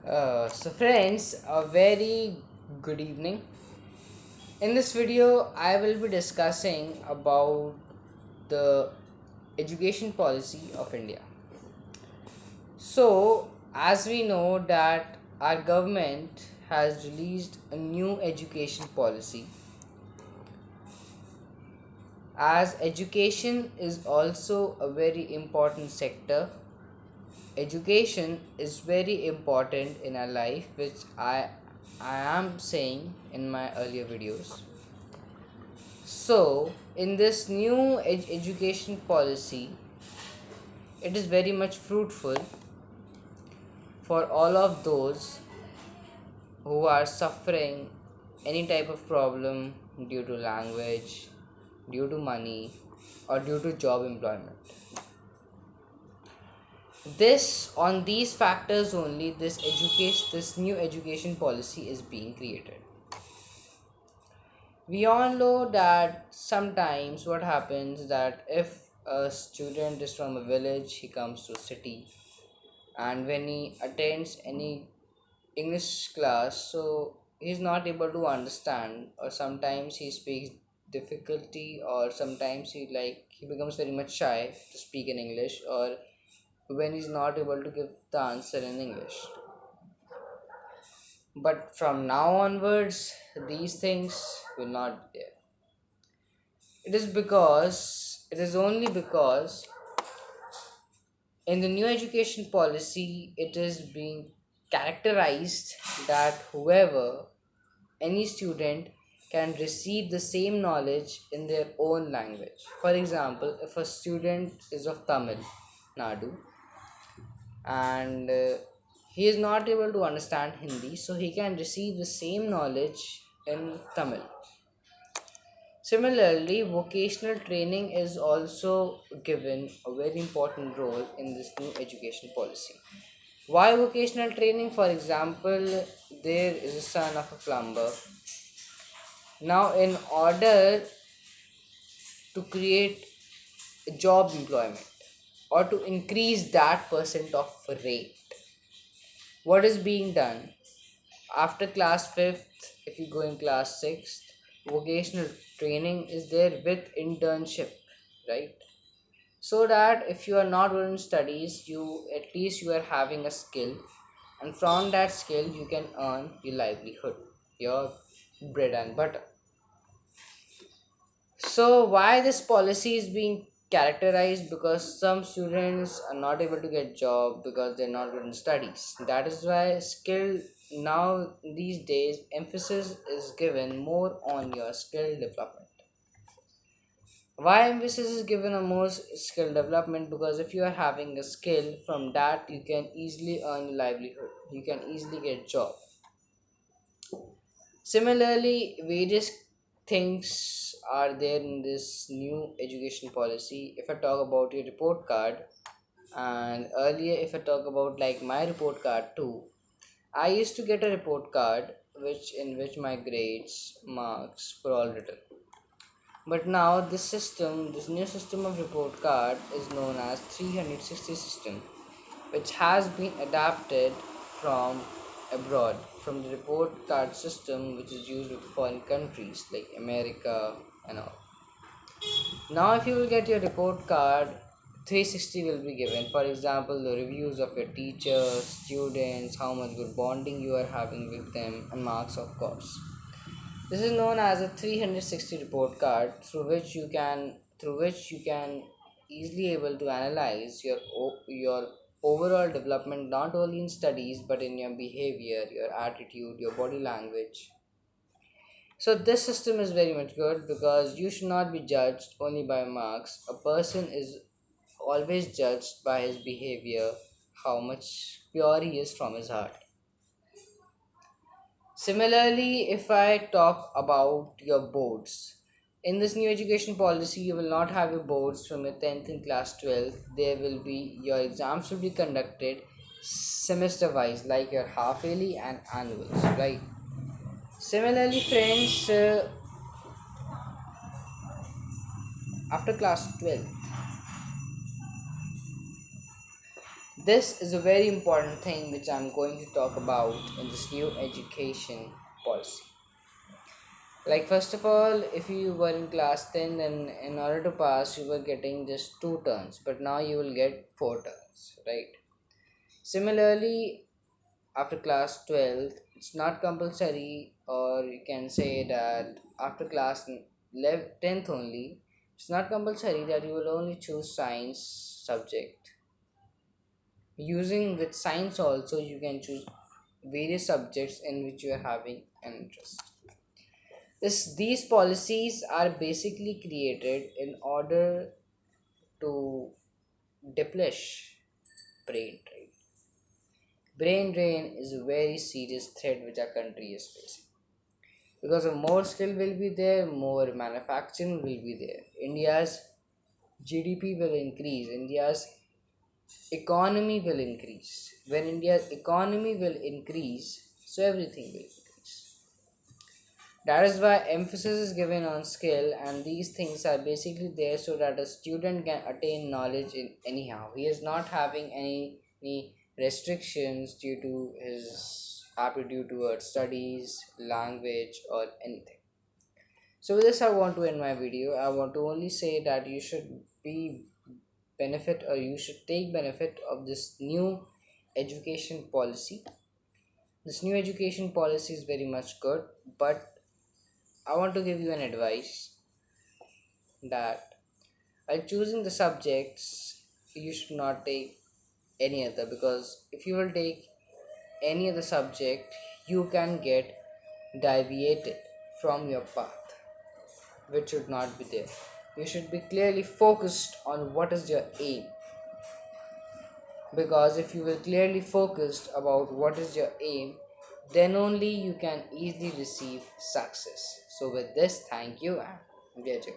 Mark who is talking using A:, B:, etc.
A: So friends, a very good evening. In this video, I will be discussing about the education policy of India. So, as we know that our government has released a new education policy, as education is also a very important sector. Education is very important in our life, which I am saying in my earlier videos. So, in this new education policy, it is very much fruitful for all of those who are suffering any type of problem due to language, due to money, or due to job employment. This on these factors only this new education policy is being created. We all know that sometimes what happens that if a student is from a village, he comes to a city, and when he attends any English class, so he's not able to understand, or sometimes he speaks difficulty, or sometimes he becomes very much shy to speak in English, or when he's not able to give the answer in English. But from now onwards, these things will not be there. It is only because in the new education policy, it is being characterized that whoever, any student, can receive the same knowledge in their own language. For example, if a student is of Tamil Nadu and he is not able to understand Hindi, so he can receive the same knowledge in Tamil. Similarly, vocational training is also given a very important role in this new education policy. Why vocational training? For example, there is a son of a plumber. Now, in order to create a job employment or to increase that percent of rate, what is being done? After class 5th, if you go in class 6th, vocational training is there with internship, right? So that if you are not good in studies, you at least you are having a skill, and from that skill you can earn your livelihood, your bread and butter. So why this policy is being characterized? Because some students are not able to get job because they're not good in studies. That is why skill, now these days emphasis is given more on your skill development. Why emphasis is given on more skill development? Because if you are having a skill, from that you can easily earn livelihood, you can easily get job. Similarly, various things are there in this new education policy. If I talk about your report card, and earlier if I talk about like my report card too, I used to get a report card which my grades, marks were all written. But now this new system of report card is known as 360 system, which has been adapted from abroad, from the report card system which is used with foreign countries like America and all. Now, if you will get your report card, 360 will be given. For example, the reviews of your teachers, students, how much good bonding you are having with them, and marks, of course. This is known as a 360 report card through which you can easily able to analyze your overall development, not only in studies but in your behavior, your attitude, your body language. So this system is very much good because you should not be judged only by marks. A person is always judged by his behavior, how much pure he is from his heart. Similarly, if I talk about your boards, in this new education policy, you will not have your boards from your 10th and class 12th. There will be your exams will be conducted semester wise, like your half yearly and annuals, right? Similarly, friends, after class 12, this is a very important thing which I'm going to talk about in this new education policy. Like, first of all, if you were in class 10, then in order to pass, you were getting just two turns, but now you will get four turns, right? Similarly, after class 12, it's not compulsory, or you can say that after class 10th only, it's not compulsory that you will only choose science subject. Using with science also, you can choose various subjects in which you are having an interest. These policies are basically created in order to deplete brain drain. Brain drain is a very serious threat which our country is facing. Because of more skill will be there, more manufacturing will be there. India's GDP will increase, India's economy will increase. When India's economy will increase, so everything will increase. That is why emphasis is given on skill, and these things are basically there so that a student can attain knowledge in anyhow. He is not having any restrictions due to his aptitude towards studies, language, or anything. So with this, I want to end my video. I want to only say that you should be benefit, or you should take benefit of this new education policy. This new education policy is very much good, but I want to give you an advice that while choosing the subjects, you should not take any other, because if you will take any other subject, you can get deviated from your path, which should not be there. You should be clearly focused on what is your aim, because if you will clearly focused about what is your aim, then only you can easily receive success. So with this, thank you and get it.